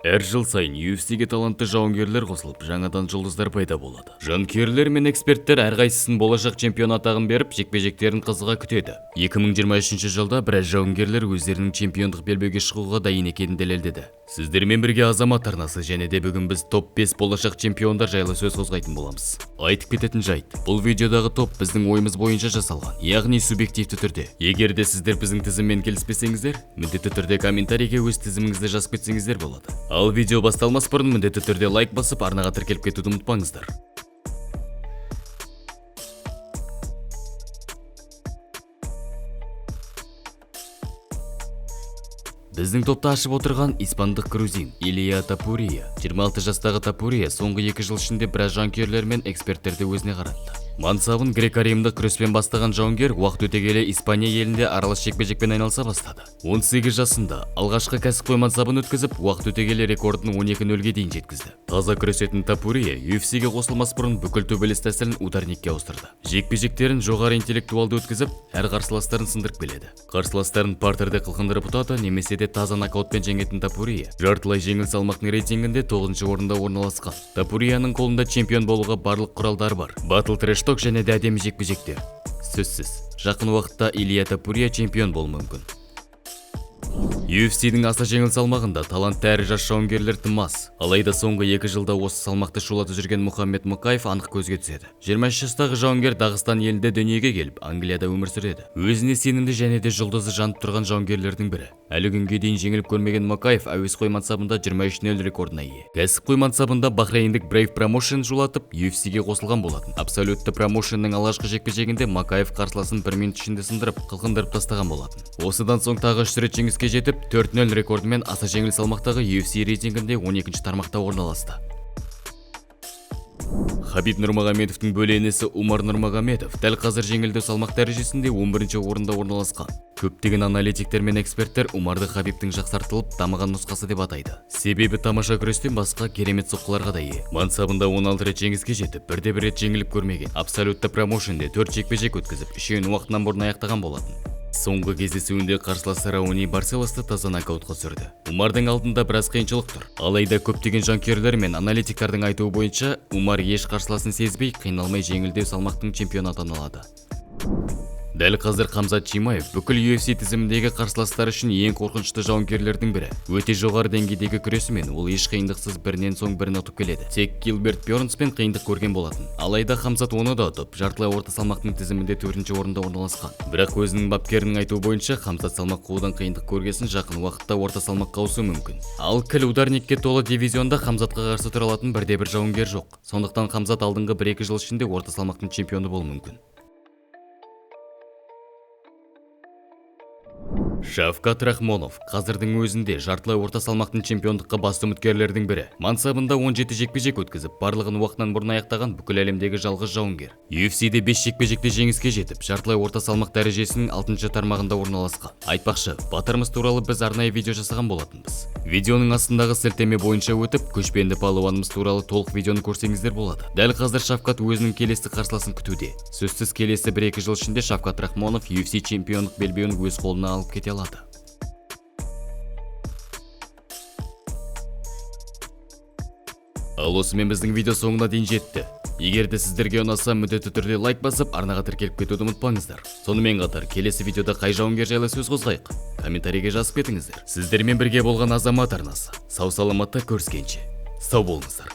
Әр жыл сайын UFC-ге талантты жауынгерлер қосылып, жаңадан жұлдыздар пайда болады. Жанкүйерлер мен эксперттер әрқайсысын болашақ чемпион атағын беріп, жекпе-жектерін қызыға күтеді. 2023 жылда біраз жауынгерлер өздерінің чемпиондық белбеуге шығуға дайын екенін дәлелдеді. Сіздермен бірге Азамат арнасы және де бүгін біз топ 5 болашақ чемпиондар жайлы сөз қозғайтын боламыз. Айтып кететін жайт, бұл видеодағы топ біздің ойымыз бойынша жасалған, яғни субъективті түрде. Егер де сіздер біздің тізіммен келіспесеңіздер, міндетті түрде комментарийге өз тізіміңізді жазып кетсеңіздер болады. Ал видео басталмас бұрын міндетті түрде лайк басып, арнаға тіркеліп кетуді ұмытпаңыздар. Біздің топта ашып отырған испандық грузин Илья Топурия. 26 жастағы Топурия соңғы 2 жыл ішінде біраз жанкүйерлер мен эксперттерді өзіне қаратты. Мансабын грек-римдік күреспен бастаған жауынгер уақыт өте келе Испания елінде аралас жекпе-жекпен айналыса бастады. 18 жасында алғашқы кәсіпқой мансабын өткізіп, уақыт өте келе рекордын 12-0-ге дейін жеткізді. Таза күресетін Топурия UFC-ге қосылмас бұрын бүкіл төбелес тәсілін ударникке ауыстырды. Жекпе-жектерін жоғары интеллектуалды өткізіп, әр қарсыластарын сындырып келеді. Қарсыластарын партерде қылқындырып ұтады, немесе де таза нокаутпен жеңетін Топурия жартылай жеңіл салмақтың рейтингінде 9-ші орында орналасқан. Топурияның қолында чемпион болуға барлық құралдар бар. Батл трэш-ток және де әдемі жекпе-жектер. Сөзсіз, жақын уақытта Илья Топурия чемпион болуы мүмкін. UFC-дің аса жеңіл салмағында талантты әрі жас жауынгерлер тым аз. Алайда соңғы 2 жылда осы салмақты шулатып жүрген Мухаммед Мукаев анық көзге түседі. 23 жастағы жауынгер Дағыстан елінде дүниеге келіп, Англияда өмір сүреді. Өзіне сенімді және де жұлдызы жанып тұрған жауынгерлердің бірі. Әлі күнге дейін жеңіліп көрмеген Мукаев әуесқой мансабында 23-0 рекордына ие. Кәсіпқой мансабында бахрейндік Brave Promotion жулатып, UFC-ге қосылған болатын. Абсолютті промоушенның алғашқы жекпе-жегінде Мукаев қарсыласын 1 минут ішінде сындырып, қылқындырып тастаған болатын. Осыдан соң тағы 3 рет жеңіске жетіп, 4-0 рекордымен аса жеңіл салмақтағы UFC рейтингінде 12-ші тармақта орналасты. Хабиб Нурмагомедовтың бөленесі Умар Нурмагомедов дәл қазір жеңілдеу салмақ дәрежесінде 11-ші орында орналасқан. Көптеген аналитиктер мен эксперттер Умарды Хабибтің жақсартылып дамыған нұсқасы деп атайды. Себебі тамаша күрестен басқа керемет соққыларға да ие. Мансабында 16 рет жеңіске жетіп, бірде-бір рет жеңіліп көрмеген. Абсолютті промоушенде 4 жекпе-жек өткізіп, 3-еуін уақытынан бұрын аяқтаған болатын. Соңғы кездесуінде қарсыласы Рауни Барселосты таза нокаутқа түсірді. Умардың алдында біраз қиыншылық тұр. Алайда көптеген жанкүйерлер мен аналитиктердің айтуы бойынша, Умар еш қарсыласын сезбей, қиналмай жеңілдеу салмақтың чемпионы атанады. Дәл қазір Хамзат Чимаев бүкіл UFC тізіміндегі қарсыластар үшін ең қорқынышты жауынгерлердің бірі. Өте жоғары деңгейдегі күресімен ол еш қиындықсыз бірінен соң бірін ұтып келеді. Тек Гилберт Бёрнспен қиындық көрген болатын. Алайда Хамзат оны да ұтып, жартылай орта салмақтың тізімінде 4-ші орында орналасқан. Бірақ өзінің бапкерінің айтуы бойынша, Хамзат салмақ қуудан қиындық көргесін жақын уақытта орта салмаққа ауысуы мүмкін. Ал кіл ударникке толы дивизионда Хамзатқа қарсы тұра алатын бірде-бір жауынгер жоқ. Сондықтан Хамзат алдыңғы 1-2 жыл ішінде орта салмақтың чемпионы болуы мүмкін. Шавкат Рахмонов қазірдің өзінде жартылай орта салмақтың чемпиондыққа басты үміткерлердің бірі. Мансабында 17 жекпе-жек өткізіп, барлығын уақытынан бұрын аяқтаған бүкіл әлемдегі жалғыз жауынгер. UFC-де 5 жекпе-жекте жеңіске жетіп, жартылай орта салмақ дәрежесінің 6-ші тармағында орналасқан. Айтпақшы, батырымыз туралы біз арнайы видео жасаған болатынбыз. Видеоның астындағы сілтеме бойынша өтіп, көшпенді палуанымыз туралы толық видеоны көрсеңіздер болады. Дәл қазір Шавкат өзінің келесі қарсыласын күтуде. Сөзсіз келесі 1-2 жыл ішінде Шавкат Рахмонов UFC чемпиондық белбеуін өз қолына алып кете алады. Ал осымен біздің видео соңына дейін жетті. Егер де сіздерге ұнаса, міндетті түрде лайк басып, арнаға тіркеліп кетуді ұмытпаңыздар. Сонымен қатар, келесі видеода қай жауынгер жайлы сөз қозғайық? Комментарийге жазып кетіңіздер. Сіздермен бірге болған Азамат арнасы. Сау саламатта көріскенше. Сау болыңыздар.